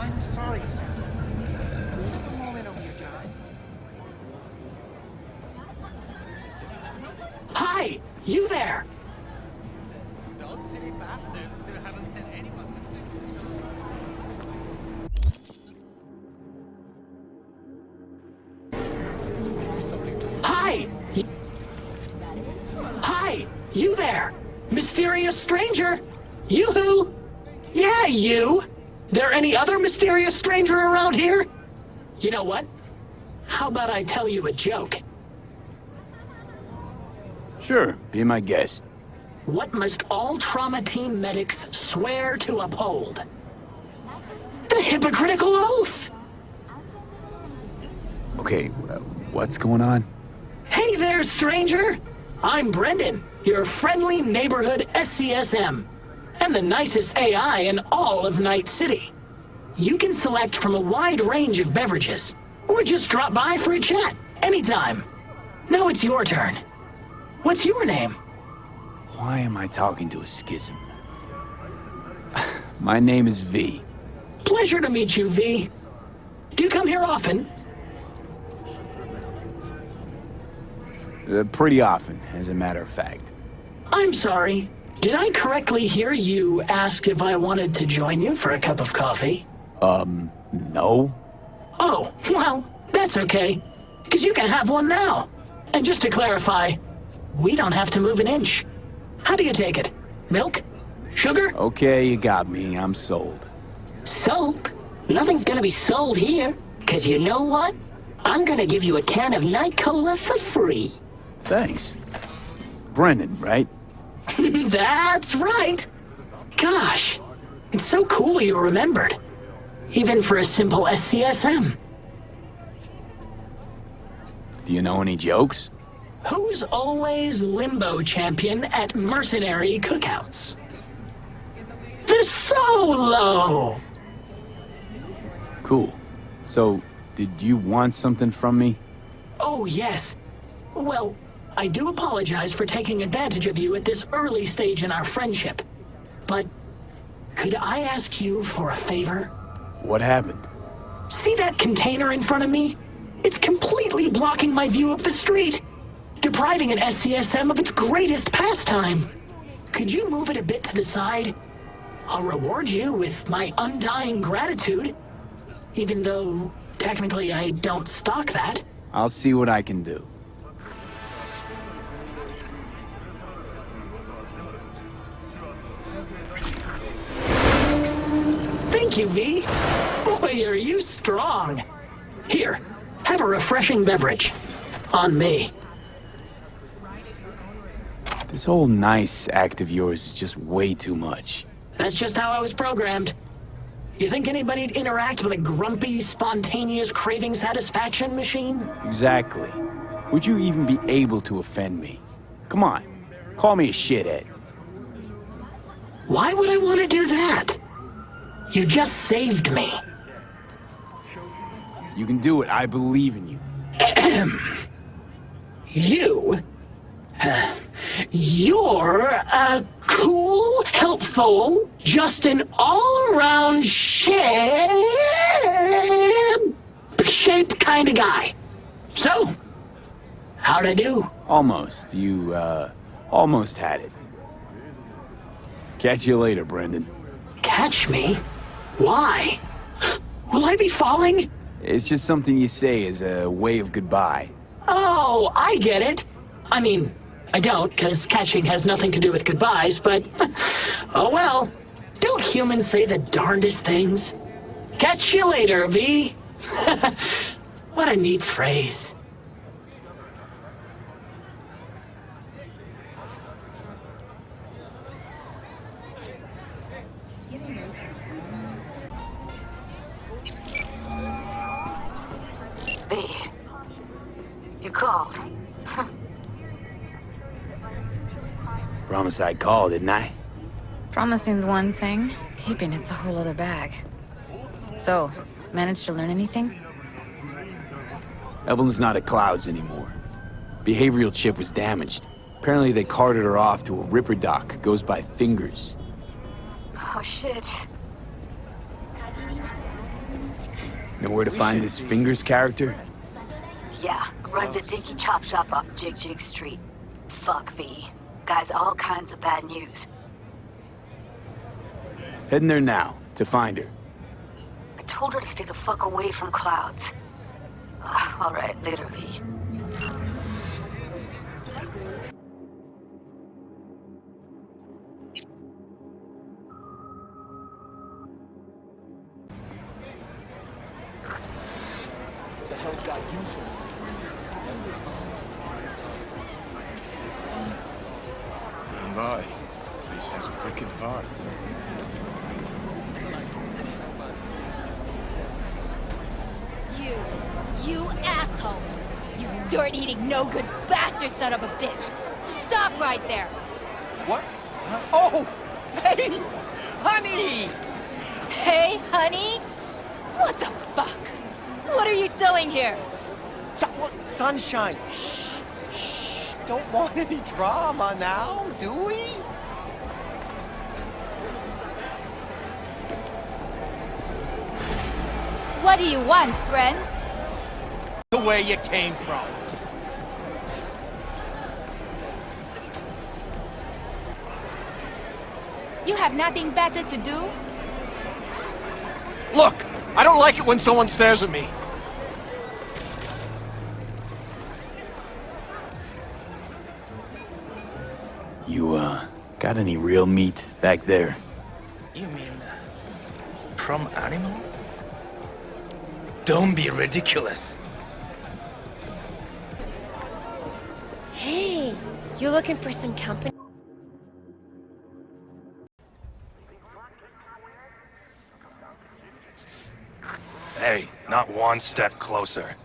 I'm sorry, sir. Just a moment over your time. Hi! You there! Those silly bastards still haven't sent anyone to Hi! Hi! You there! Mysterious stranger! Yoo-hoo! Yeah, you! There any other mysterious stranger around here? You know what? How about I tell you a joke? Sure, be my guest. What must all trauma team medics swear to uphold? The hypocritical oath! Okay, what's going on? Hey there, stranger! I'm Brendan, your friendly neighborhood SCSM, and the nicest AI in all of Night City. You can select from a wide range of beverages, or just drop by for a chat, anytime. Now it's your turn. What's your name? Why am I talking to a schism? My name is V. Pleasure to meet you, V. Do you come here often? Pretty often, as a matter of fact. I'm sorry. Did I correctly hear you ask if I wanted to join you for a cup of coffee? No? Oh, well, that's okay. Because you can have one now. And just to clarify, we don't have to move an inch. How do you take it? Milk? Sugar? Okay, you got me. I'm sold. Sold? Nothing's gonna be sold here. Cause you know what? I'm gonna give you a can of Night Cola for free. Thanks. Brendan, right? That's right. Gosh, it's so cool you remembered. Even for a simple SCSM. Do you know any jokes? Who's always limbo champion at mercenary cookouts? The Solo! Cool. So, did you want something from me? Oh, yes. Well, I do apologize for taking advantage of you at this early stage in our friendship. But could I ask you for a favor? What happened? See that container in front of me? It's completely blocking my view of the street, depriving an SCSM of its greatest pastime. Could you move it a bit to the side? I'll reward you with my undying gratitude, even though technically I don't stock that. I'll see what I can do. Thank you, V. Boy, are you strong. Here, have a refreshing beverage. On me. This whole nice act of yours is just way too much. That's just how I was programmed. You think anybody'd interact with a grumpy, spontaneous craving satisfaction machine? Exactly. Would you even be able to offend me? Come on, call me a shithead. Why would I want to do that? You just saved me. You can do it, I believe in you. You? You're a cool, helpful, just an all-around shape kind of guy. So, how'd I do? Almost. You, almost had it. Catch you later, Brendan. Catch me? Why? Will I be falling? It's just something you say as a way of goodbye. Oh, I get it. I mean, I don't, because catching has nothing to do with goodbyes, but... oh well. Don't humans say the darndest things? Catch you later, V. What a neat phrase. B. You called. Promised I'd call, didn't I? Promising's one thing, keeping it's a whole other bag. So, managed to learn anything? Evelyn's not at Clouds anymore. Behavioral chip was damaged. Apparently they carted her off to a Ripper dock. Goes by Fingers. Oh, shit. Know where to find this Fingers character? Yeah, runs a dinky chop shop off Jig Jig Street. Fuck V. Guy's all kinds of bad news. Heading there now, to find her. I told her to stay the fuck away from clouds. Alright, later, V. The hell's got you so? My, place has a wicked vibe. You asshole! You dirt-eating, no-good bastard son of a bitch! Stop right there! What? Oh! Hey! Honey! Hey, honey? What the fuck? What are you doing here? Sunshine! Shh! Shh! Don't want any drama now, do we? What do you want, friend? Where you came from. You have nothing better to do? Look! I don't like it when someone stares at me. You, got any real meat back there? You mean from animals? Don't be ridiculous. Hey, you looking for some company? Hey, not one step closer.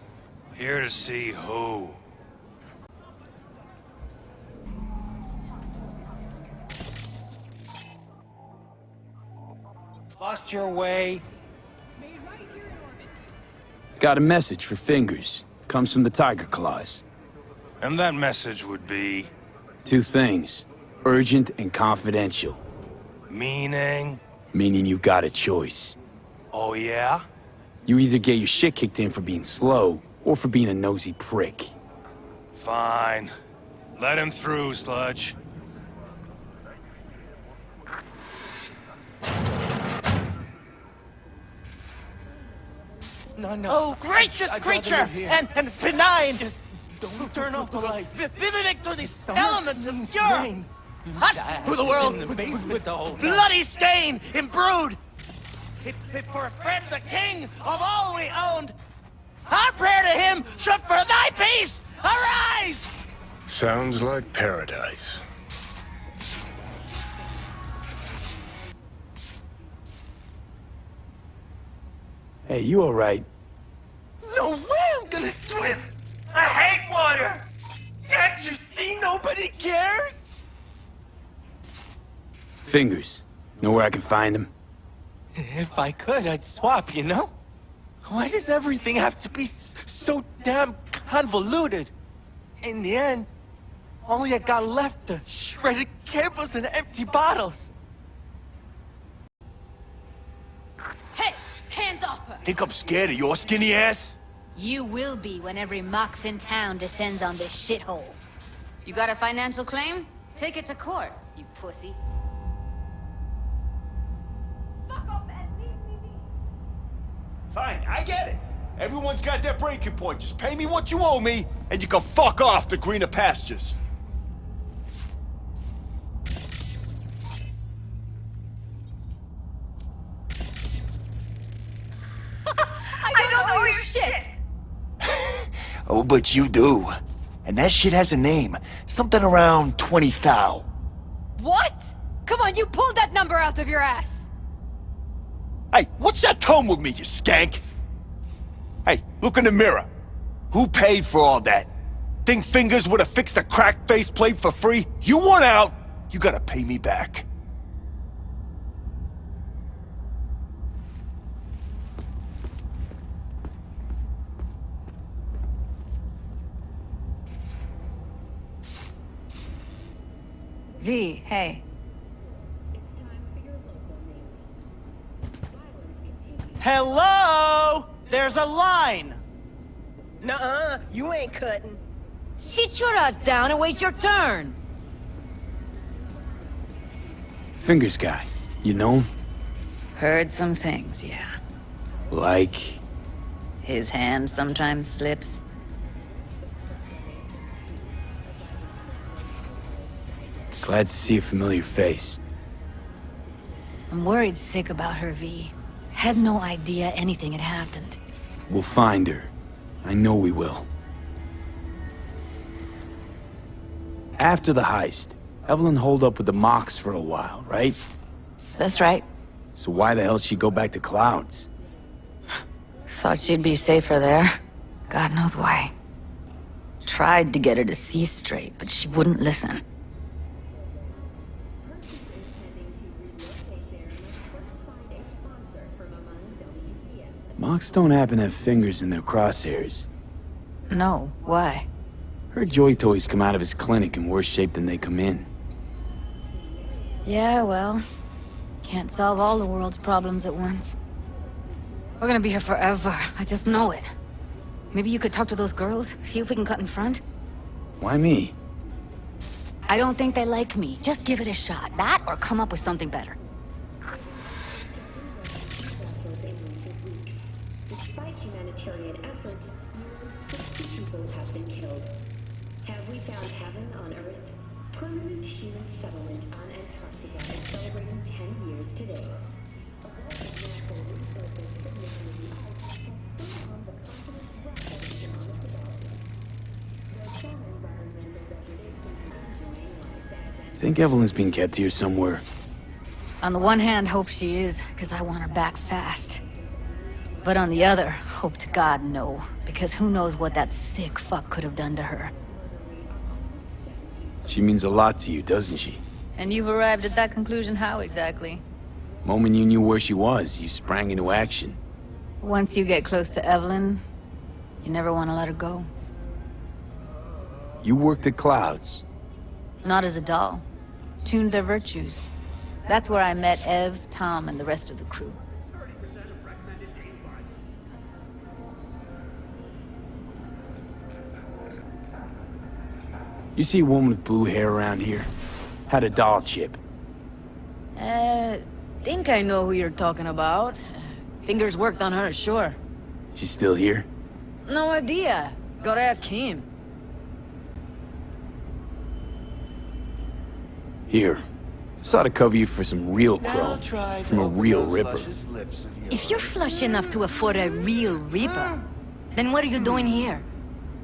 Here to see who. Lost your way. Got a message for Fingers. Comes from the Tiger Claws. And that message would be... Two things. Urgent and confidential. meaning? Meaning you got a choice. Oh yeah? You either get your shit kicked in for being slow, or for being a nosy prick. Fine. Let him through, Sludge. No. Oh, gracious I'd rather creature! live here. And benign! Just don't turn off the light. Visiting to the Summer element of means pure! rain. Hot to the world! In the basement the whole time. Bloody stain! Imbrued! Fit for a friend, the king of all we owned! Our prayer to him should for thy peace arise! Sounds like paradise. Hey, you alright? No way I'm gonna swim! I hate water! Can't you see nobody cares? Fingers. Know where I can find him? If I could, I'd swap, you know? Why does everything have to be so damn convoluted? In the end, all I got left are shredded cables and empty bottles. Hey, hands off her! Think I'm scared of your skinny ass? You will be when every mox in town descends on this shithole. You got a financial claim? Take it to court, you pussy. Fuck off and leave me be. Fine, I get it. Everyone's got their breaking point. Just pay me what you owe me, and you can fuck off to greener pastures. I don't know your shit! Oh, but you do. And that shit has a name. Something around 20 thou. What? Come on, you pulled that number out of your ass! Hey, what's that tone with me, you skank? Hey, look in the mirror. Who paid for all that? Think Fingers would have fixed a cracked faceplate for free? You want out, you gotta pay me back. V, hey. Hello? There's a line! Nuh-uh, you ain't cutting. Sit your ass down and wait your turn. Fingers guy. You know him? Heard some things, yeah. Like... His hand sometimes slips. Glad to see a familiar face. I'm worried sick about her, V. Had no idea anything had happened. We'll find her. I know we will. After the heist, Evelyn holed up with the Mox for a while, right? That's right. So why the hell she'd go back to Clouds? Thought she'd be safer there. God knows why. Tried to get her to see straight, but she wouldn't listen. Mox don't happen to have fingers in their crosshairs. No, why? Her Joy Toys come out of his clinic in worse shape than they come in. Yeah, well, can't solve all the world's problems at once. We're gonna be here forever, I just know it. Maybe you could talk to those girls, see if we can cut in front? Why me? I don't think they like me. Just give it a shot. That or come up with something better. Despite humanitarian efforts, 60 people have been killed. Have we found heaven on Earth? Permanent human settlement on Antarctica is celebrating 10 years today. Think Evelyn's being kept here somewhere. On the one hand, hope she is, because I want her back fast. But on the other, hope to God no, because who knows what that sick fuck could have done to her. She means a lot to you, doesn't she? And you've arrived at that conclusion how exactly? Moment you knew where she was, you sprang into action. Once you get close to Evelyn, you never want to let her go. You worked at Clouds. Not as a doll. Tuned their virtues. That's where I met Ev, Tom, and the rest of the crew. You see a woman with blue hair around here? Had a doll chip. Think I know who you're talking about. Fingers worked on her, sure. She's still here? No idea. Gotta ask him. Here. This ought to cover you for some real crow. From a real ripper. If you're flush enough to afford a real reaper, then what are you doing here?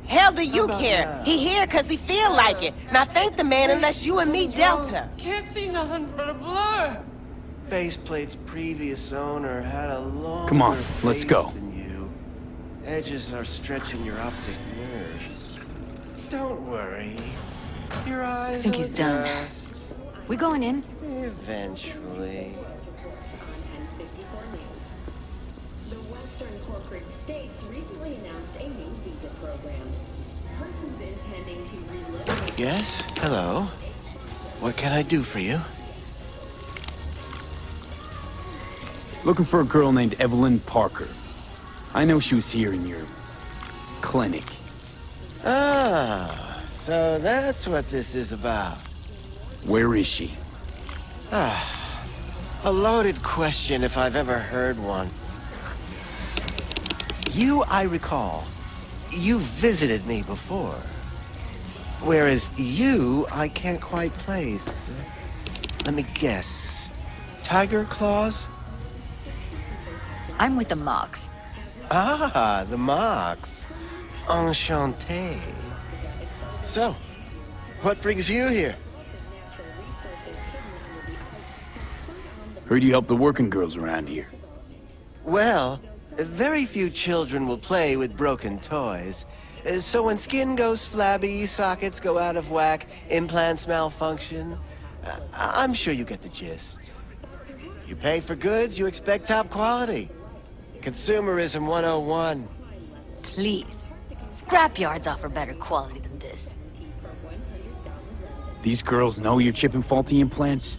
Hell do you care? He here cause he feel like it. Now thank the man unless you and me dealt him. Can't see nothing but a blur. Faceplate's previous owner had a long. Come on, let's go. Than you. Edges are stretching your optic nerves. Don't worry. Your eyes I think he's done. adjust. We going in? Eventually. The Western corporate states recently announced a new visa program. Persons intending to relocate... Yes? Hello? What can I do for you? Looking for a girl named Evelyn Parker. I know she was here in your... clinic. Ah, so that's what this is about. Where is she? Ah, a loaded question if I've ever heard one. You, I recall, you visited me before. Whereas you, I can't quite place. Let me guess. Tiger claws? I'm with the Mox. Ah, the Mox. Enchanté. So, what brings you here? Heard you help the working girls around here. Well, very few children will play with broken toys. So when skin goes flabby, sockets go out of whack, implants malfunction, I'm sure you get the gist. You pay for goods, you expect top quality. Consumerism 101. Please. Scrapyards offer better quality than this. These girls know you're chipping faulty implants?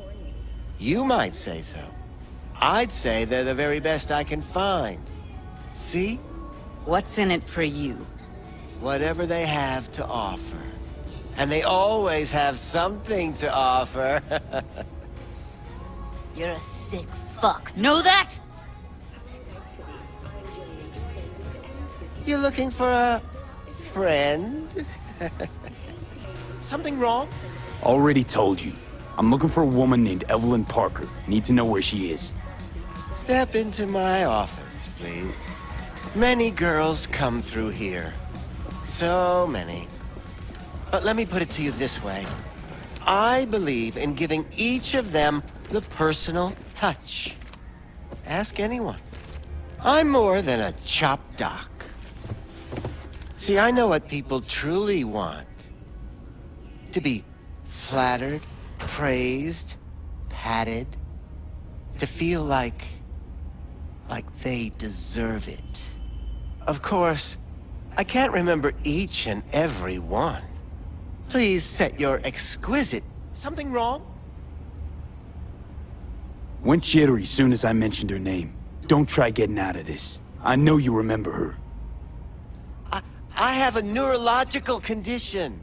You might say so. I'd say they're the very best I can find. See? What's in it for you? Whatever they have to offer. And they always have something to offer. You're a sick fuck. Know that? You looking for a friend? Something wrong? Already told you. I'm looking for a woman named Evelyn Parker. Need to know where she is. Step into my office, please. Many girls come through here. So many. But let me put it to you this way. I believe in giving each of them the personal touch. Ask anyone. I'm more than a chop doc. See, I know what people truly want. To be flattered, praised, patted. To feel like they deserve it. Of course, I can't remember each and every one. Please set your exquisite... Something wrong? Went jittery soon as I mentioned her name. Don't try getting out of this. I know you remember her. I have a neurological condition.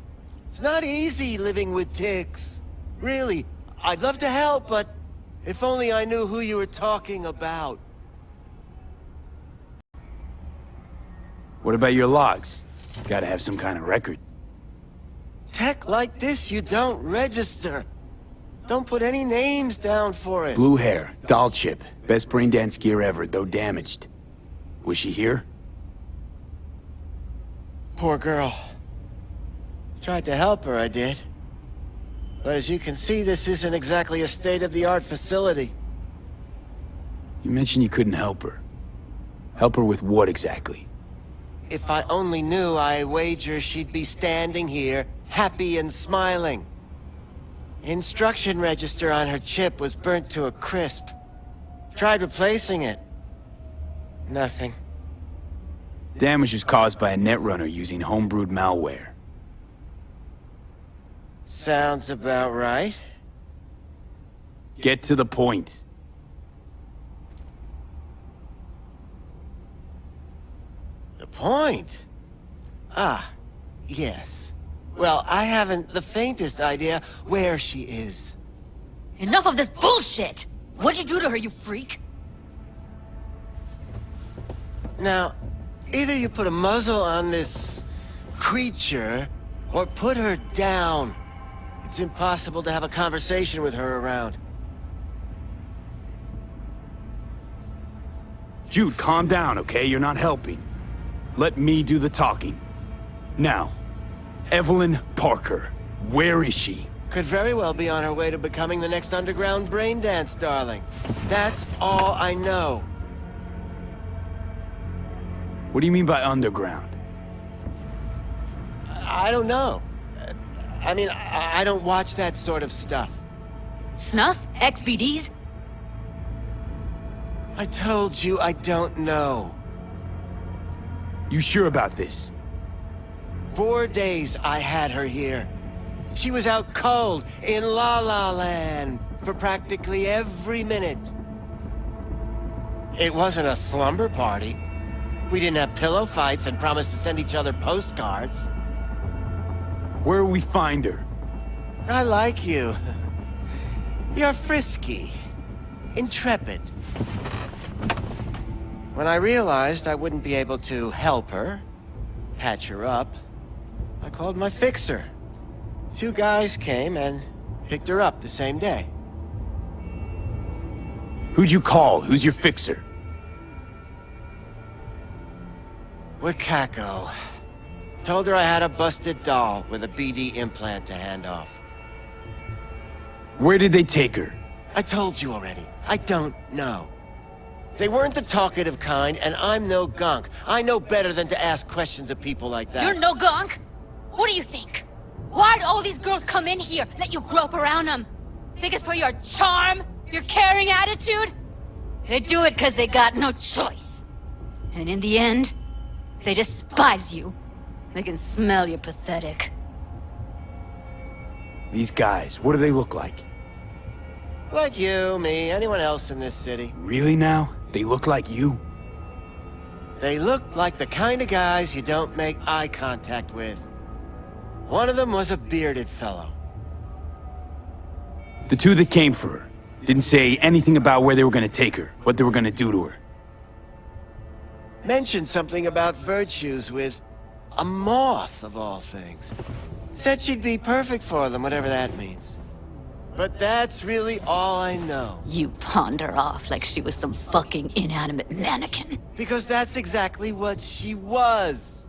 It's not easy living with tics. Really, I'd love to help, but if only I knew who you were talking about. What about your logs? Gotta have some kind of record. Tech like this, you don't register. Don't put any names down for it. Blue hair, doll chip, best brain dance gear ever, though damaged. Was she here? Poor girl. Tried to help her, I did. But as you can see, this isn't exactly a state-of-the-art facility. You mentioned you couldn't help her. Help her with what exactly? If I only knew, I wager she'd be standing here, happy and smiling. Instruction register on her chip was burnt to a crisp. Tried replacing it. Nothing. Damage was caused by a netrunner using homebrewed malware. Sounds about right. Get to the point. The point? Ah, yes. Well, I haven't the faintest idea where she is. Enough of this bullshit! What'd you do to her, you freak? Now, either you put a muzzle on this creature, or put her down. It's impossible to have a conversation with her around. Jude, calm down, okay? You're not helping. Let me do the talking. Now, Evelyn Parker, where is she? Could very well be on her way to becoming the next underground brain dance darling. That's all I know. What do you mean by underground? I don't know. I mean, I don't watch that sort of stuff. Snuff? XBDs? I told you I don't know. You sure about this? 4 days I had her here. She was out cold in La La Land for practically every minute. It wasn't a slumber party. We didn't have pillow fights and promised to send each other postcards. Where will we find her? I like you. You're frisky. Intrepid. When I realized I wouldn't be able to help her, patch her up, I called my fixer. 2 guys came and picked her up the same day. Who'd you call? Who's your fixer? Wakako. Told her I had a busted doll with a BD implant to hand off. Where did they take her? I told you already. I don't know. They weren't the talkative kind, and I'm no gunk. I know better than to ask questions of people like that. You're no gunk? What do you think? Why'd all these girls come in here, let you grope around them? Think it's for your charm? Your caring attitude? They do it because they got no choice. And in the end, they despise you. They can smell you're pathetic. These guys, what do they look like? Like you, me, anyone else in this city. Really now? They look like you? They looked like the kind of guys you don't make eye contact with. One of them was a bearded fellow. The two that came for her didn't say anything about where they were gonna take her, what they were gonna do to her. Mentioned something about virtues with a moth, of all things. Said she'd be perfect for them, whatever that means. But that's really all I know. You pawned her off like she was some fucking inanimate mannequin. Because that's exactly what she was.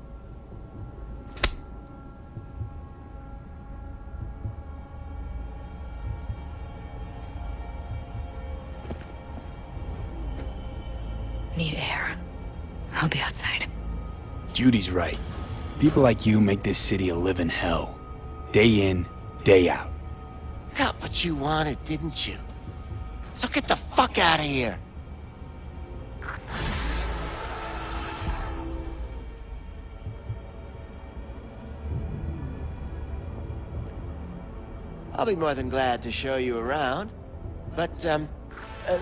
Need air. I'll be outside. Judy's right. People like you make this city a living hell. Day in, day out. Got what you wanted, didn't you? So get the fuck out of here. I'll be more than glad to show you around. But,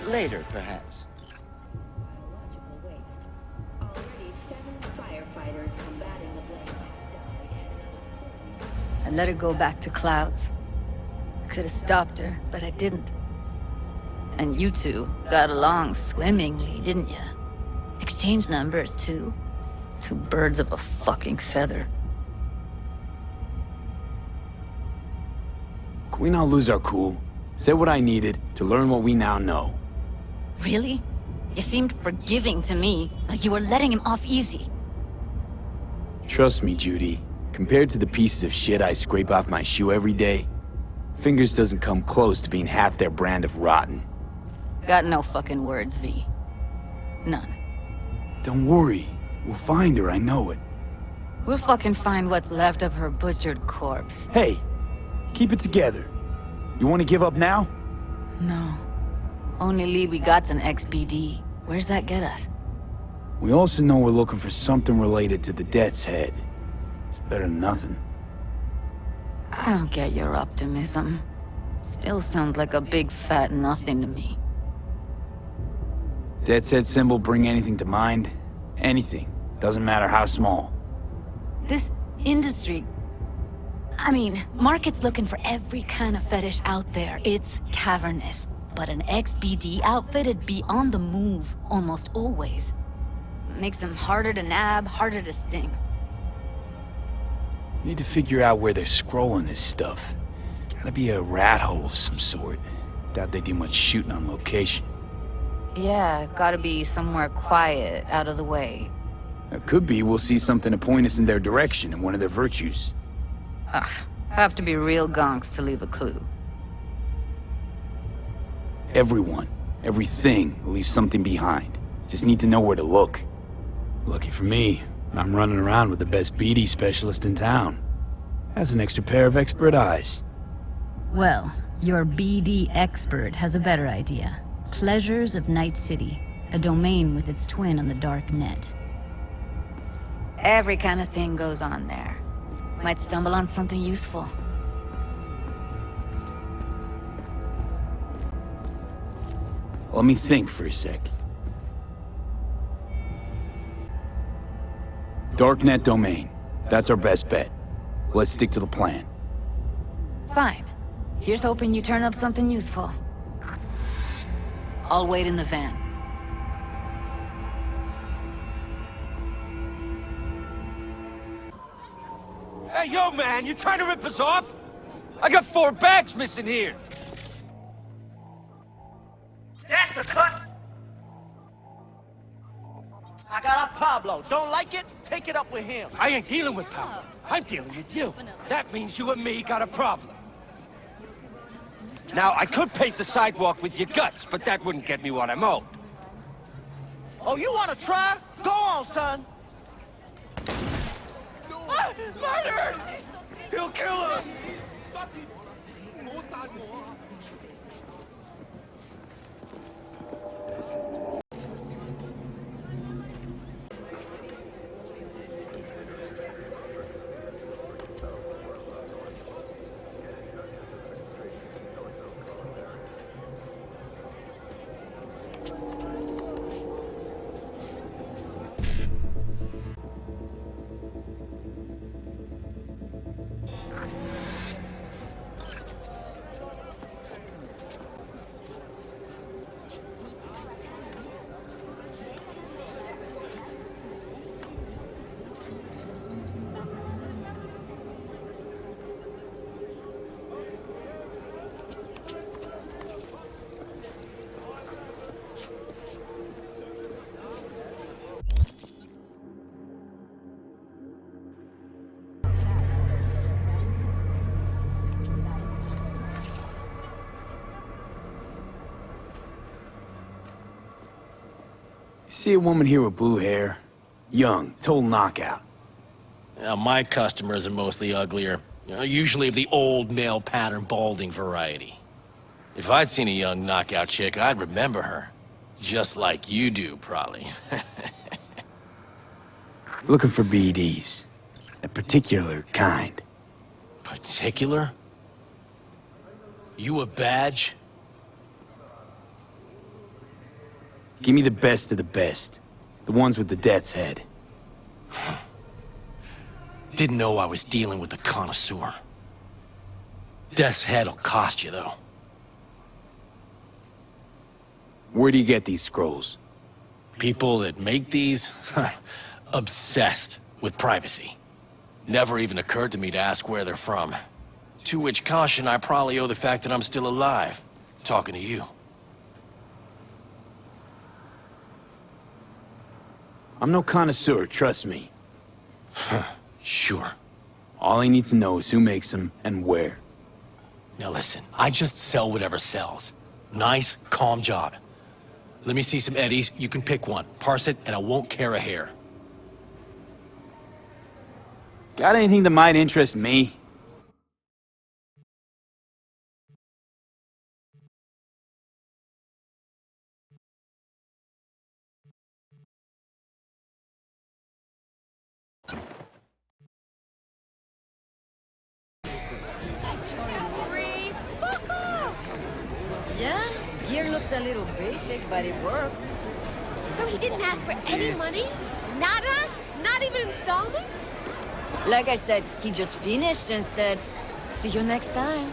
later, perhaps. Biological waste. Already 7 firefighters combating the blaze have died. I let her go back to Clouds. Could have stopped her, but I didn't. And you two got along swimmingly, didn't ya? Exchanged numbers, too. Two birds of a fucking feather. Can we not lose our cool? Said what I needed to learn what we now know. Really? You seemed forgiving to me, like you were letting him off easy. Trust me, Judy. Compared to the pieces of shit I scrape off my shoe every day, Fingers doesn't come close to being half their brand of rotten. Got no fucking words, V. None. Don't worry. We'll find her, I know it. We'll fucking find what's left of her butchered corpse. Hey, keep it together. You want to give up now? No. Only lead we got's an XBD. Where's that get us? We also know we're looking for something related to the Death's Head. It's better than nothing. I don't get your optimism. Still sounds like a big fat nothing to me. Death's Head symbol bring anything to mind? Anything. Doesn't matter how small. This industry... I mean, market's looking for every kind of fetish out there. It's cavernous. But an XBD outfit'd be on the move almost always. Makes them harder to nab, harder to sting. Need to figure out where they're scrolling this stuff. Gotta be a rat hole of some sort. Doubt they do much shooting on location. Yeah, gotta be somewhere quiet, out of the way. It could be we'll see something to point us in their direction in one of their virtues. Have to be real gonks to leave a clue. Everyone, everything leaves something behind. Just need to know where to look. Lucky for me, I'm running around with the best BD specialist in town. Has an extra pair of expert eyes. Well, your BD expert has a better idea. Pleasures of Night City, a domain with its twin on the dark net. Every kind of thing goes on there. Might stumble on something useful. Let me think for a sec. Darknet domain. That's our best bet. Let's stick to the plan. Fine. Here's hoping you turn up something useful. I'll wait in the van. Hey, yo, man, you trying to rip us off? I got 4 bags missing here. That's the cut! I got a Pablo. Don't like it? Take it up with him. I ain't dealing with Pablo. I'm dealing with you. That means you and me got a problem. Now, I could paint the sidewalk with your guts, but that wouldn't get me what I'm owed. Oh, you want to try? Go on, son. Murderers! He'll kill us! see a woman here with blue hair. Young, total knockout. Now, my customers are mostly uglier. Usually of the old male pattern balding variety. If I'd seen a young knockout chick, I'd remember her. Just like you do, probably. Looking for BDs. A particular kind. Particular? You a badge? Give me the best of the best. The ones with the death's head. Didn't know I was dealing with a connoisseur. Death's head'll cost you, though. Where do you get these scrolls? People that make these, obsessed with privacy. Never even occurred to me to ask where they're from. To which caution I probably owe the fact that I'm still alive, talking to you. I'm no connoisseur, trust me. Sure. All I need to know is who makes them and where. Now listen, I just sell whatever sells. Nice, calm job. Let me see some eddies, you can pick one, parse it, and I won't care a hair. Got anything that might interest me? Yeah, gear looks a little basic, but it works. So he didn't ask for any money? Nada? Not even installments? Like I said, he just finished and said, see you next time.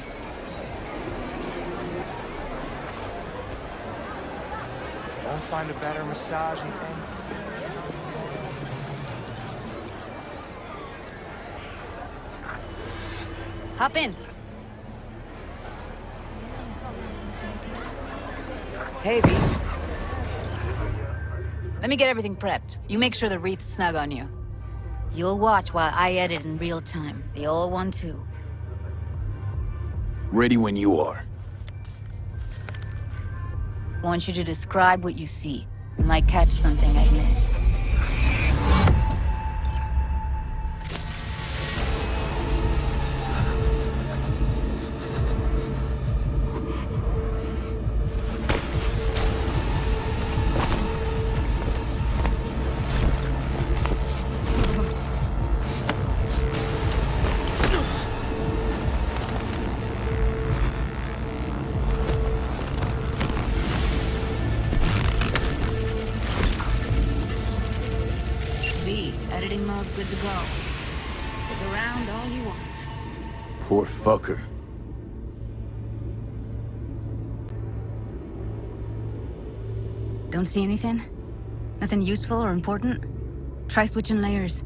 Won't find a better massage in NC. Hop in. Hey, B. Let me get everything prepped. You make sure the wreath's snug on you. You'll watch while I edit in real time. The old one, too. Ready when you are. Want you to describe what you see. You might catch something I'd miss. Editing mode's good to go. Stick around all you want. Poor fucker. Don't see anything? Nothing useful or important? Try switching layers.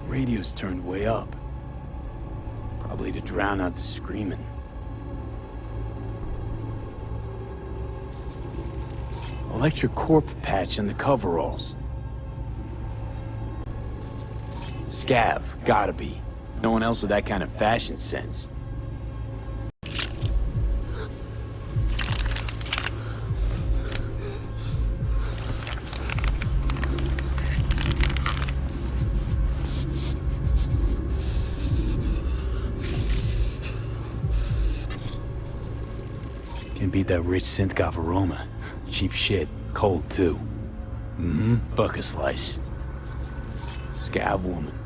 Radio's turned way up. Probably to drown out the screaming. Electric corp patch in the coveralls. Scav, gotta be. No one else with that kind of fashion sense. Can't beat that rich synth-goth aroma. Cheap shit. Cold, too. Buck a slice. Scav woman.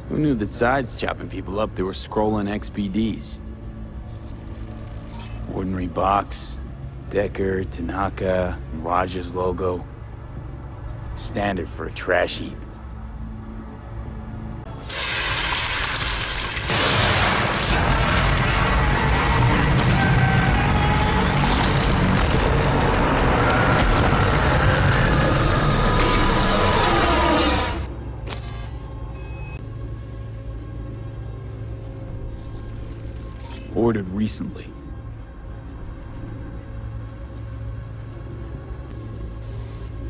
Who knew that sides chopping people up, they were scrolling XBDs? Ordinary box. Decker, Tanaka, Rogers logo. Standard for a trash heap. Ordered recently.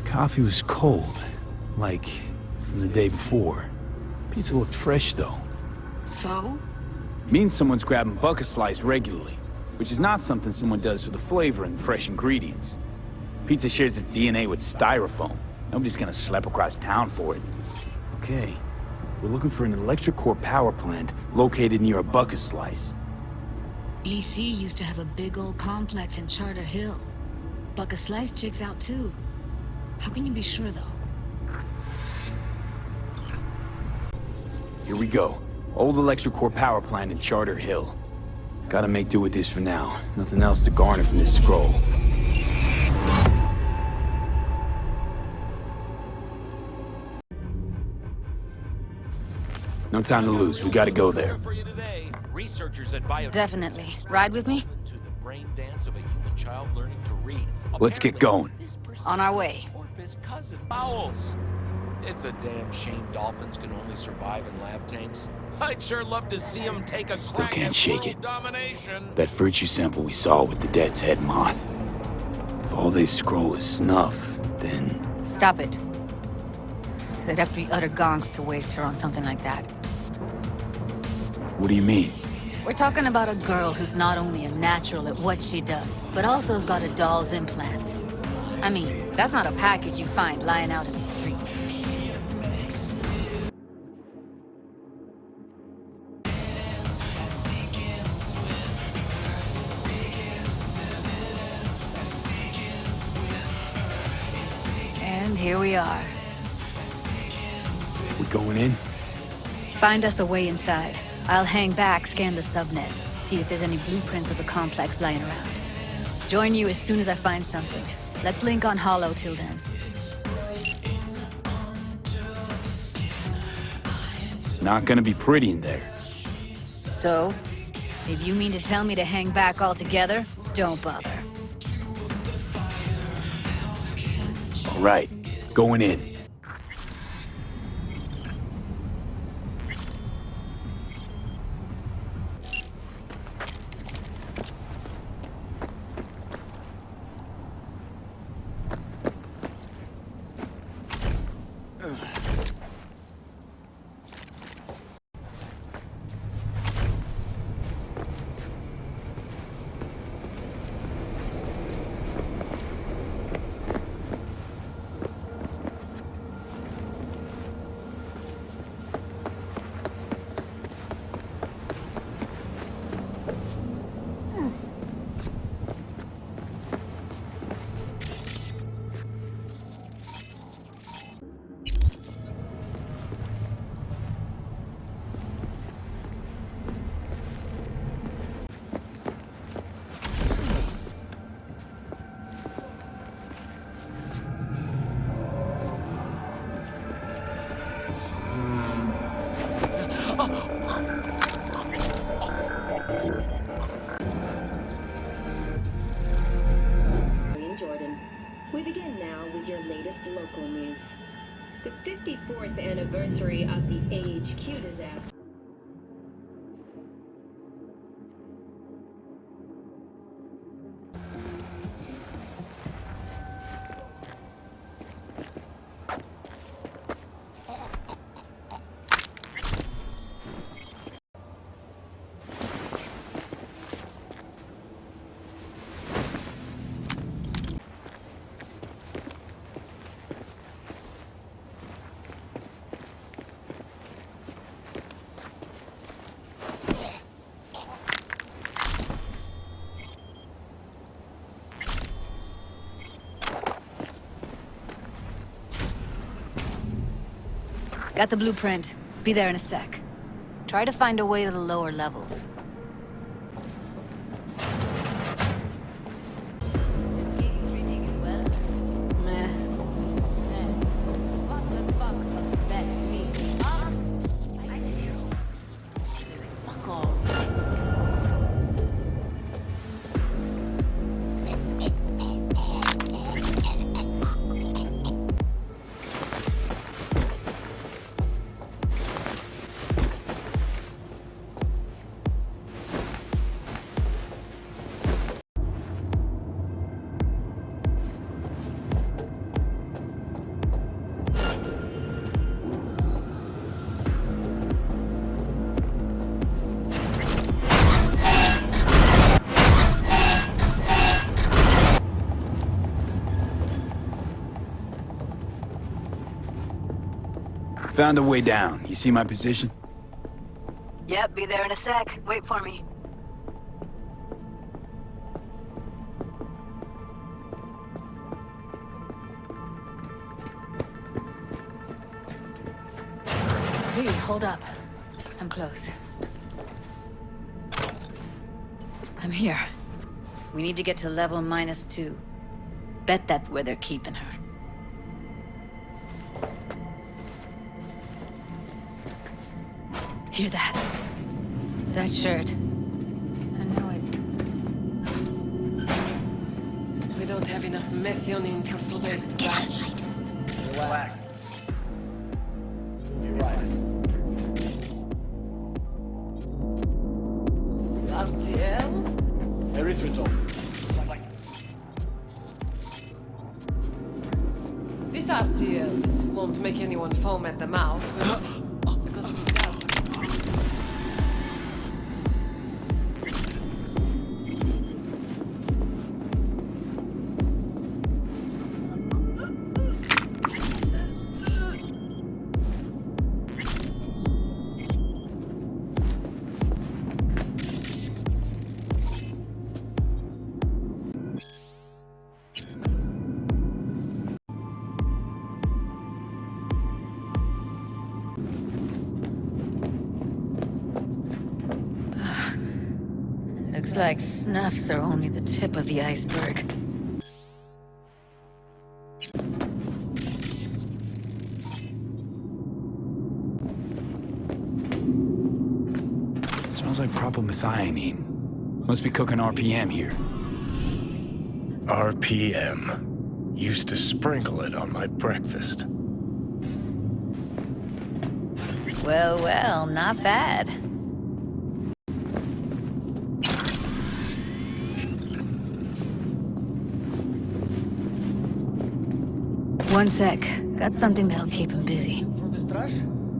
Coffee was cold, like from the day before. Pizza looked fresh, though. So? Means someone's grabbing bucket slice regularly. which is not something someone does for the flavor and fresh ingredients. Pizza shares its DNA with styrofoam. Nobody's gonna schlep across town for it. Okay, we're looking for an electric core power plant located near a bucket slice. EC used to have a big old complex in Charter Hill. Bucket Slice checks out too. How can you be sure though? Here we go. Old electric core power plant in Charter Hill. Gotta make do with this for now. Nothing else to garner from this scroll. No time to lose. We gotta go there. Definitely. Ride with me? Let's get going. On our way. It's a damn shame dolphins can only survive in lab tanks. I'd sure love to see them take a Still crack can't at shake world it. domination. That virtue sample we saw with the death's head moth. If all they scroll is snuff, then... Stop it. They'd have to be utter gonks to waste her on something like that. What do you mean? We're talking about a girl who's not only a natural at what she does, but also has got a doll's implant. I mean, that's not a package you find lying out in the street. And here we are. We going in? Find us a way inside. I'll hang back, scan the subnet, see if there's any blueprints of the complex lying around. Join you as soon as I find something. Let's link on Hollow till then. It's not gonna be pretty in there. So, if you mean to tell me to hang back altogether, don't bother. All right, going in. We begin now with your latest local news. The 54th anniversary of the AHQ disaster. Got the blueprint. Be there in a sec. Try to find a way to the lower levels. Found a way down. You see my position? Yep, be there in a sec. Wait for me. Hey, hold up. I'm close. I'm here. We need to get to level -2. Bet that's where they're keeping her. Hear that? That shirt. I know it. We don't have enough methionine to fill this gas. Relax. You're right. RTL? Erythritol. This RTL, it won't make anyone foam at the mouth, because if it does... Looks like snuffs are only the tip of the iceberg. Smells like propylmethionine. Must be cooking RPM here. RPM. Used to sprinkle it on my breakfast. Well, well, not bad. One sec. Got something that'll keep him busy. From this trash?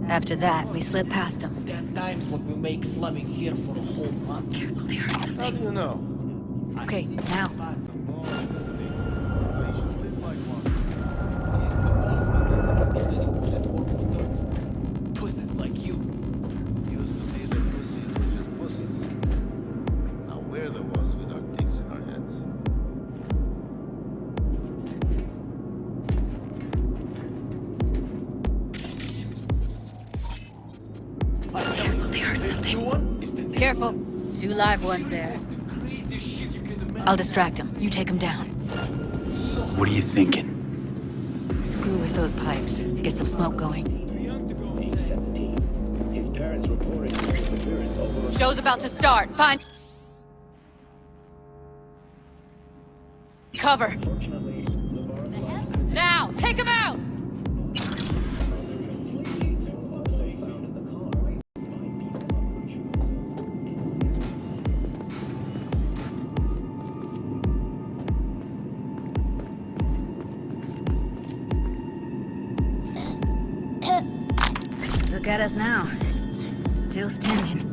After that, we slip past him. There are times when we make slumming here for a whole month. Careful, they heard something. How do you know? Okay, now. Pussies like you. Used to be that pussies were just pussies. Now we're the ones with our dicks in our heads. Careful, they heard something. Careful. 2 live ones there. I'll distract him. You take him down. What are you thinking? Screw with those pipes. Get some smoke going. Show's about to start. Find cover. Now, take him out! Look at us now. Still standing.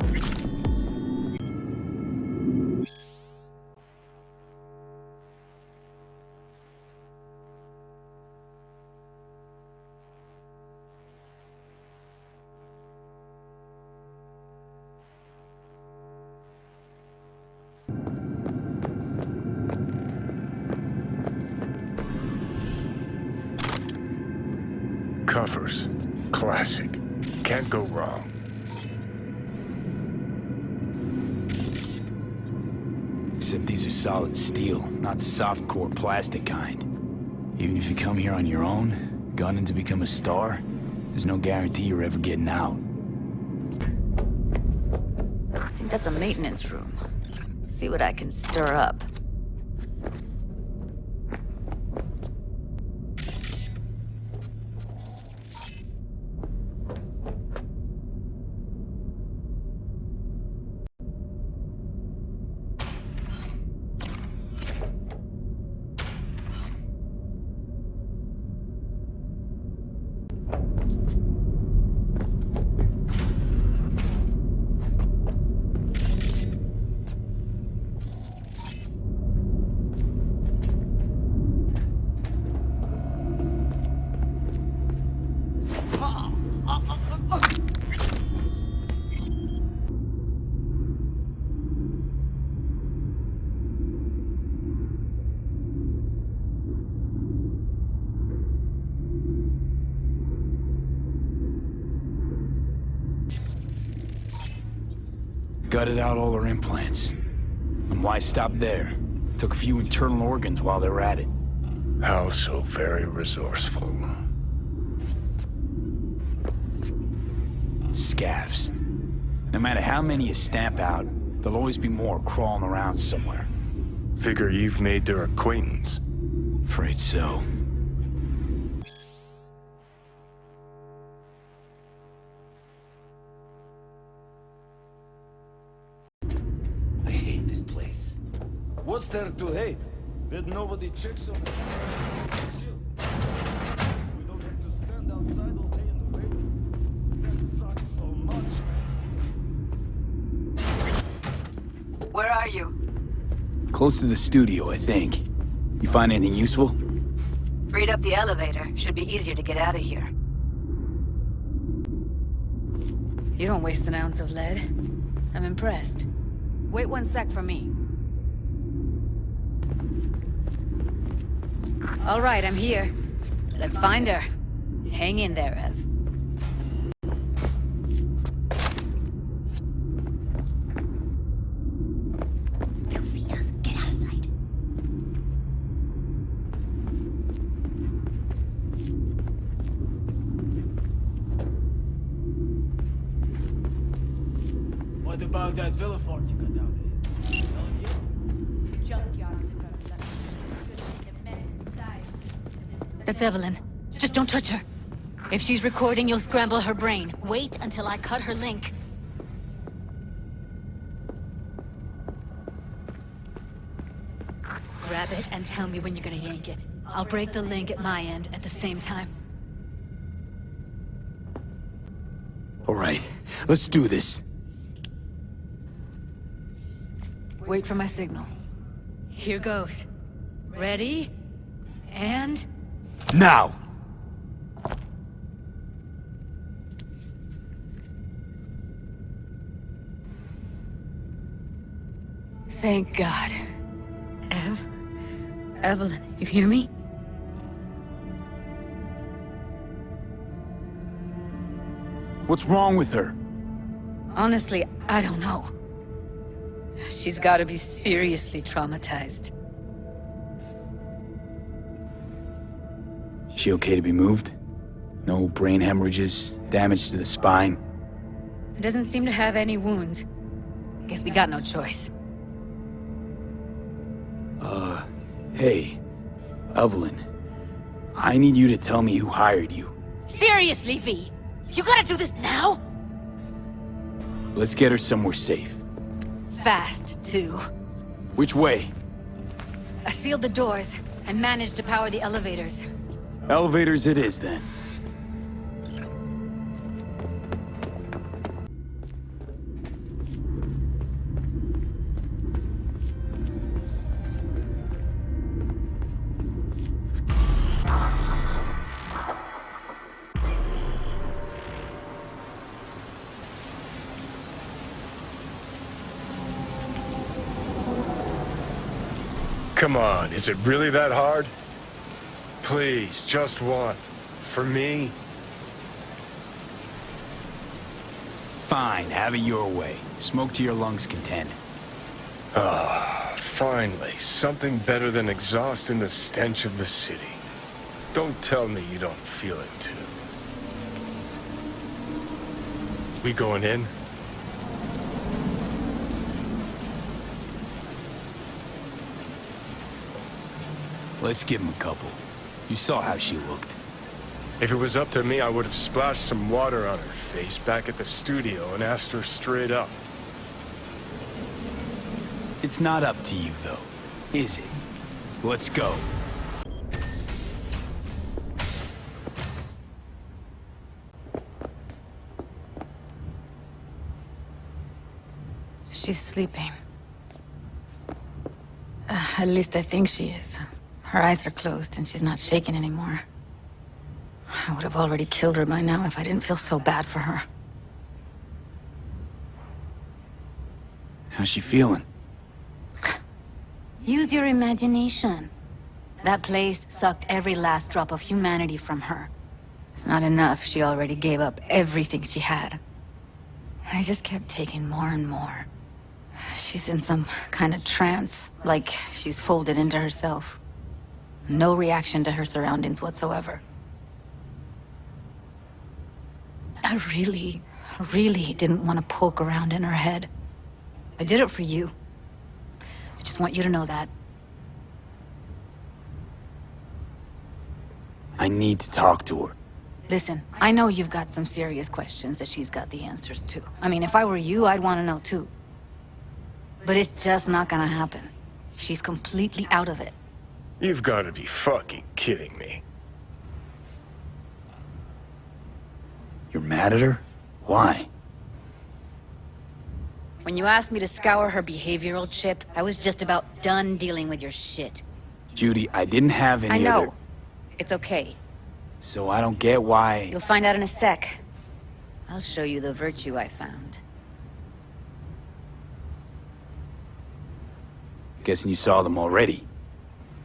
Covers. Classic. Can't go wrong. Except these are solid steel, not soft-core plastic kind. Even if you come here on your own, gunning to become a star, there's no guarantee you're ever getting out. I think that's a maintenance room. See what I can stir up. Gutted out all her implants. And why stop there? Took a few internal organs while they were at it. How so very resourceful. Scavs. No matter how many you stamp out, there'll always be more crawling around somewhere. Figure you've made their acquaintance. Afraid so. I hate this place. What's there to hate? That nobody checks on it. We don't have to stand outside all day in the rain. That sucks so much. Where are you? Close to the studio, I think. You find anything useful? Freed up the elevator. Should be easier to get out of here. You don't waste an ounce of lead. I'm impressed. Wait 1 sec for me. All right, I'm here. Let's find her. Hang in there, Ev. They'll see us. Get out of sight. What about that villa fort you got down there? That's Evelyn. Just don't touch her. If she's recording, you'll scramble her brain. Wait until I cut her link. Grab it and tell me when you're gonna yank it. I'll break the link at my end at the same time. All right, let's do this. Wait for my signal. Here goes. Ready? And... Now! Thank God. Evelyn, you hear me? What's wrong with her? Honestly, I don't know. She's gotta be seriously traumatized. She okay to be moved? No brain hemorrhages, damage to the spine? Doesn't seem to have any wounds. Guess we got no choice. Hey, Evelyn. I need you to tell me who hired you. Seriously, V? You gotta do this now? Let's get her somewhere safe. Fast, too. Which way? I sealed the doors and managed to power the elevators. Elevators it is, then. Come on, is it really that hard? Please, just one. For me? Fine, have it your way. Smoke to your lungs' content. Ah, finally, something better than exhaust and the stench of the city. Don't tell me you don't feel it too. We going in? Let's give him a couple. You saw how she looked. If it was up to me, I would have splashed some water on her face back at the studio and asked her straight up. It's not up to you, though, is it? Let's go. She's sleeping. At least I think she is. Her eyes are closed and she's not shaking anymore. I would have already killed her by now if I didn't feel so bad for her. How's she feeling? Use your imagination. That place sucked every last drop of humanity from her. It's not enough. She already gave up everything she had. I just kept taking more and more. She's in some kind of trance, like she's folded into herself. No reaction to her surroundings whatsoever. I really didn't want to poke around in her head. I did it for you. I just want you to know that. I need to talk to her. Listen, I know you've got some serious questions that she's got the answers to. I mean, if I were you, I'd want to know too. But it's just not gonna happen. She's completely out of it. You've got to be fucking kidding me. You're mad at her? Why? When you asked me to scour her behavioral chip, I was just about done dealing with your shit. Judy, I didn't have any I know. other... It's okay. So I don't get why... You'll find out in a sec. I'll show you the virtue I found. Guessing you saw them already.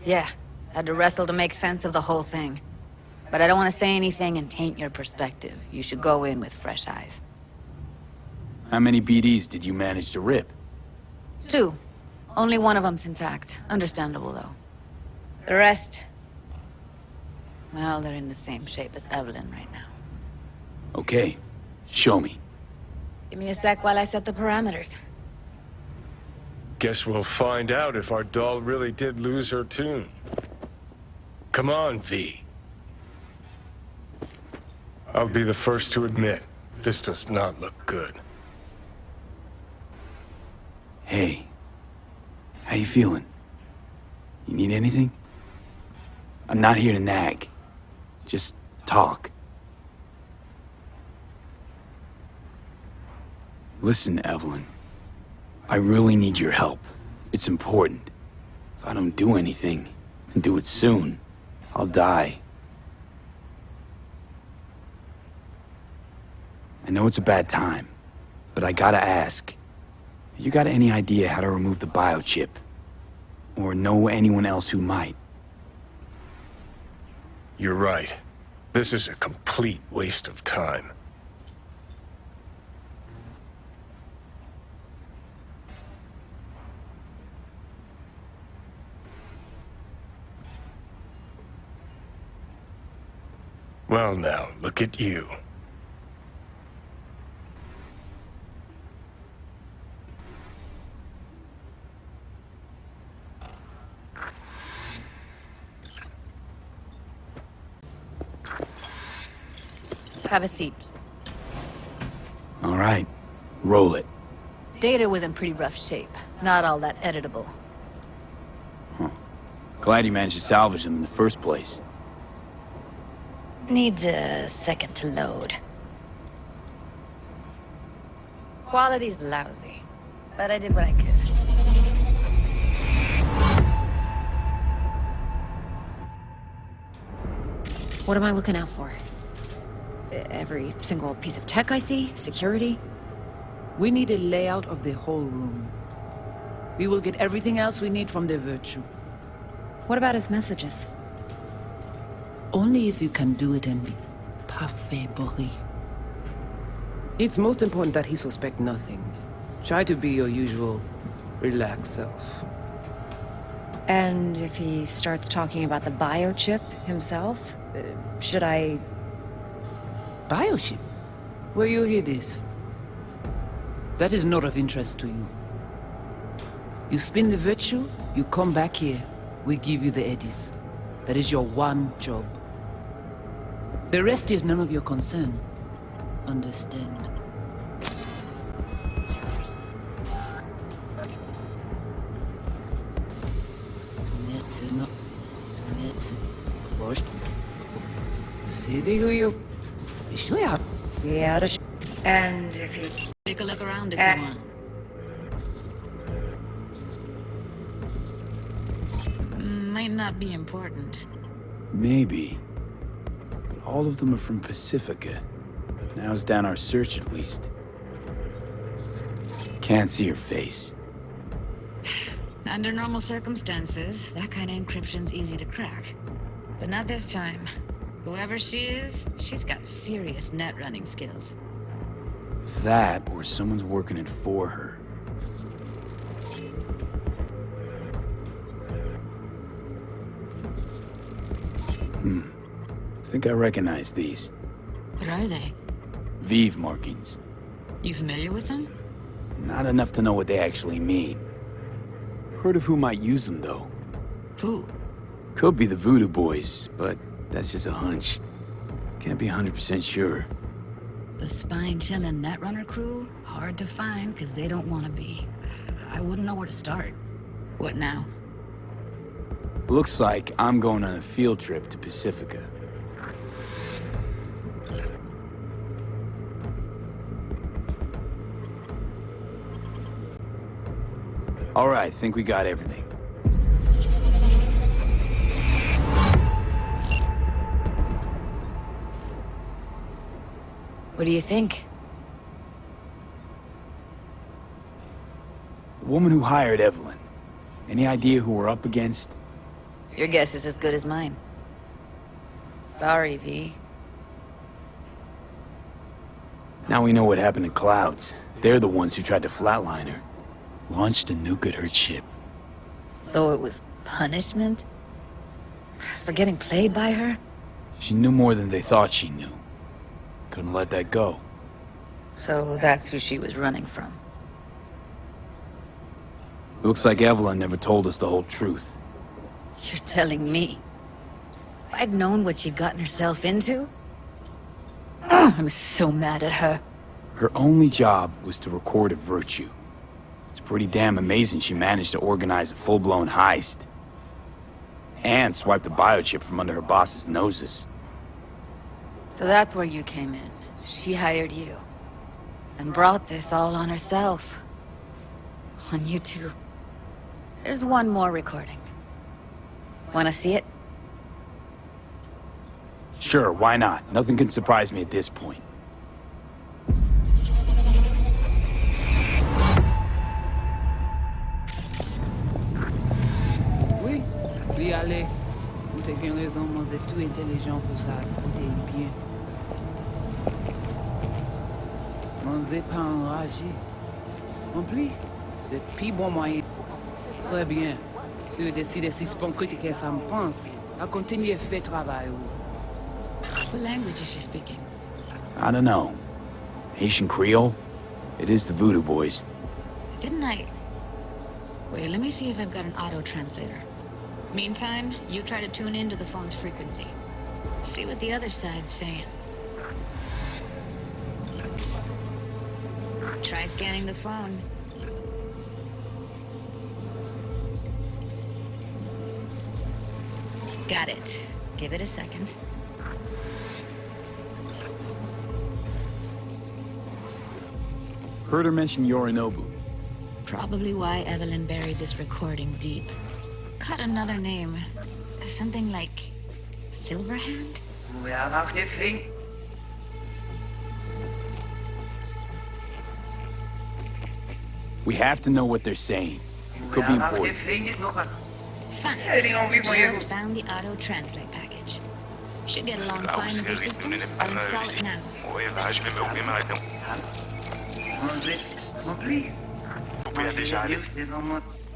Yeah, had to wrestle to make sense of the whole thing. But I don't want to say anything and taint your perspective. You should go in with fresh eyes. How many BDs did you manage to rip? 2. Only one of them's intact. Understandable, though. The rest... well, they're in the same shape as Evelyn right now. Okay, show me. Give me a sec while I set the parameters. Guess we'll find out if our doll really did lose her tune. Come on, V. I'll be the first to admit, this does not look good. Hey, how you feeling? You need anything? I'm not here to nag. Just talk. Listen, Evelyn. I really need your help. It's important. If I don't do anything, and do it soon, I'll die. I know it's a bad time, but I gotta ask. You got any idea how to remove the biochip? Or know anyone else who might? You're right. This is a complete waste of time. Well now, look at you. Have a seat. All right, roll it. Data was in pretty rough shape. Not all that editable. Glad you managed to salvage them in the first place. Needs a second to load. Quality's lousy, but I did what I could. What am I looking out for? Every single piece of tech I see? Security? We need a layout of the whole room. We will get everything else we need from the Virtue. What about his messages? Only if you can do it and be parfait bourré. It's most important that he suspect nothing. Try to be your usual, relaxed self. And if he starts talking about the biochip himself, should I... Biochip? Where you hear this? That is not of interest to you. You spin the Virtue, you come back here, we give you the eddies. That is your one job. The rest is none of your concern. Understand? And if you... Take a look around if you want. Might not be important. Maybe. But all of them are from Pacifica. Now's down our search at least. Can't see her face. Under normal circumstances, that kind of encryption's easy to crack. But not this time. Whoever she is, she's got serious net running skills. That, or someone's working it for her. I think I recognize these. What are they? Vive markings. You familiar with them? Not enough to know what they actually mean. Heard of who might use them, though. Who? Could be the Voodoo Boys, but that's just a hunch. Can't be 100% sure. The spine-chilling Netrunner crew? Hard to find, because they don't want to be. I wouldn't know where to start. What now? Looks like I'm going on a field trip to Pacifica. All right, think we got everything. What do you think? The woman who hired Evelyn. Any idea who we're up against? Your guess is as good as mine. Sorry, V. Now we know what happened to Clouds. They're the ones who tried to flatline her. Launched a nuke at her ship. So it was punishment? For getting played by her? She knew more than they thought she knew. Couldn't let that go. So that's who she was running from. Looks like Evelyn never told us the whole truth. You're telling me? If I'd known what she'd gotten herself into? I'm so mad at her. Her only job was to record a virtue. It's pretty damn amazing she managed to organize a full-blown heist. And swipe the biochip from under her boss's noses. So that's where you came in. She hired you. And brought this all on herself. On you two. There's one more recording. Wanna see it? Sure, why not? Nothing can surprise me at this point. Oui, oui, allez. Vous t'es bien raison, moi, c'est tout intelligent pour ça, écoutez bien. Moi, c'est pas enragé. En plus, c'est plus bon moyen. Très bien. Si vous décidez si Spunk que ça me pense, à continuer à faire travail. What language is she speaking? I don't know. Haitian Creole? It is the Voodoo Boys. Didn't I... Wait, let me see if I've got an auto-translator. Meantime, you try to tune into the phone's frequency. See what the other side's saying. Try scanning the phone. Got it. Give it a second. Heard her mention Yorinobu. Probably why Evelyn buried this recording deep. Cut another name. Something like... Silverhand? We have to know what they're saying. Could be important. Fine. Just found the auto-translate package. Should get along fine with your system. I'll install it now.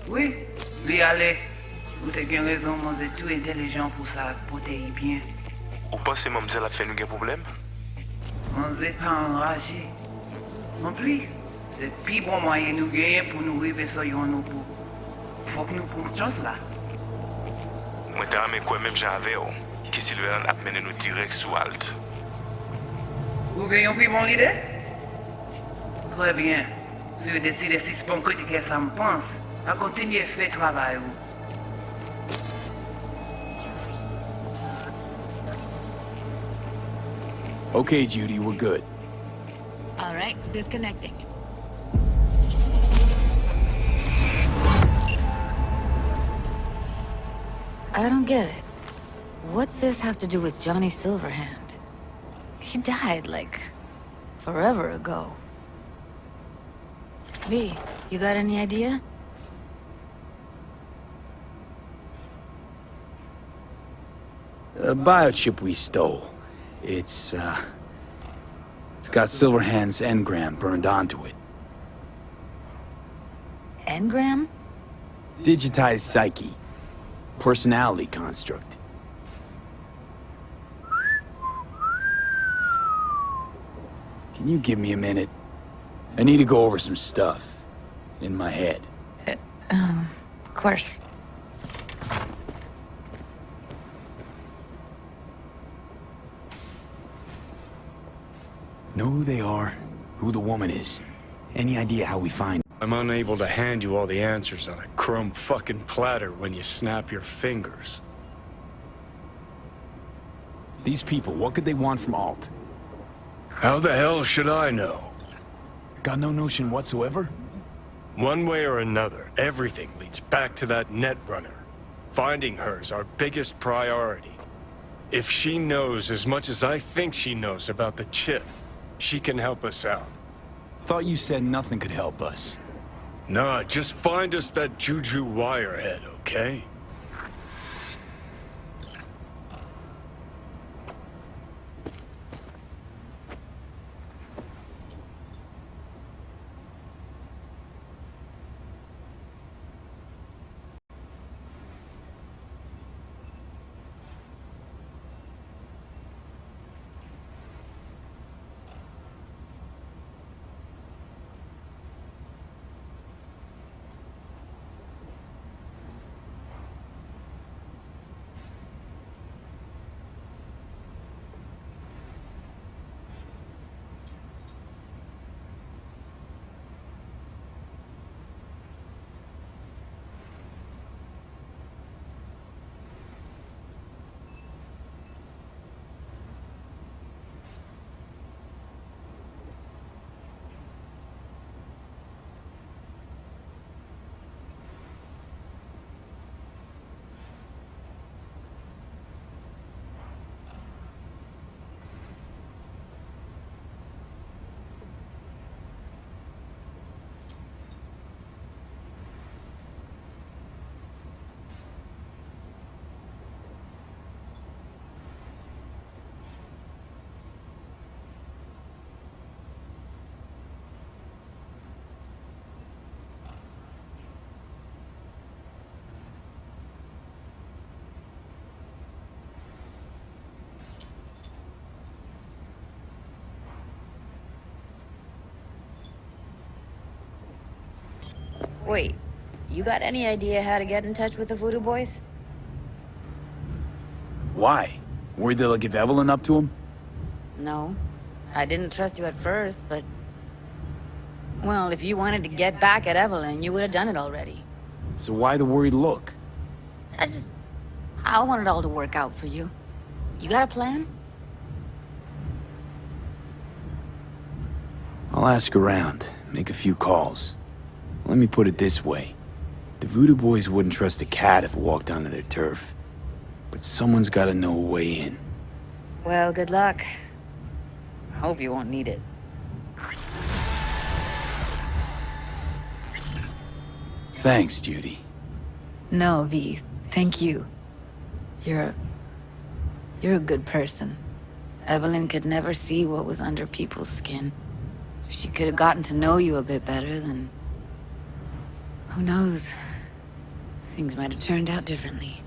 Oui, oui, allez. Vous avez bien raison, moi, c'est tout intelligent pour ça, pour t'aider bien. Ou pensez, mademoiselle, a fait nous un problème? Moi, c'est pas enragé. En plus, c'est plus bon moyen nous gagner pour nous arriver sur nos bouts. Faut que nous prenions chance là. Moi, t'as ramé quoi même j'avais, que Sylvain a mené nous direct sous Alt. Vous gagnez plus mon idée? Très bien. Si vous décidez si Spunk que ça me pense, à continuer à faire travail. Okay, Judy, we're good. All right, disconnecting. I don't get it. What's this have to do with Johnny Silverhand? He died, like, forever ago. V, you got any idea? A biochip we stole. It's got Silverhand's engram burned onto it. Can you give me a minute? I need to go over some stuff. In my head. Of course. Know who they are? Who the woman is? Any idea how we find... I'm unable to hand you all the answers on a chrome fucking platter when you snap your fingers. These people, what could they want from Alt? How the hell should I know? Got no notion whatsoever? One way or another, everything leads back to that Netrunner. Finding her's our biggest priority. If she knows as much as I think she knows about the chip, she can help us out. Thought you said nothing could help us. Nah, just find us that Juju wirehead, okay? Wait, you got any idea how to get in touch with the Voodoo Boys? Why? Worried they'll give Evelyn up to him? No. I didn't trust you at first, but... Well, if you wanted to get back at Evelyn, you would have done it already. So why the worried look? I want it all to work out for you. You got a plan? I'll ask around, make a few calls. Let me put it this way. The Voodoo Boys wouldn't trust a cat if it walked onto their turf. But someone's gotta know a way in. Well, good luck. Hope you won't need it. Thanks, Judy. No, V. Thank you. You're a good person. Evelyn could never see what was under people's skin. If she could have gotten to know you a bit better, then... Who knows? Things might have turned out differently.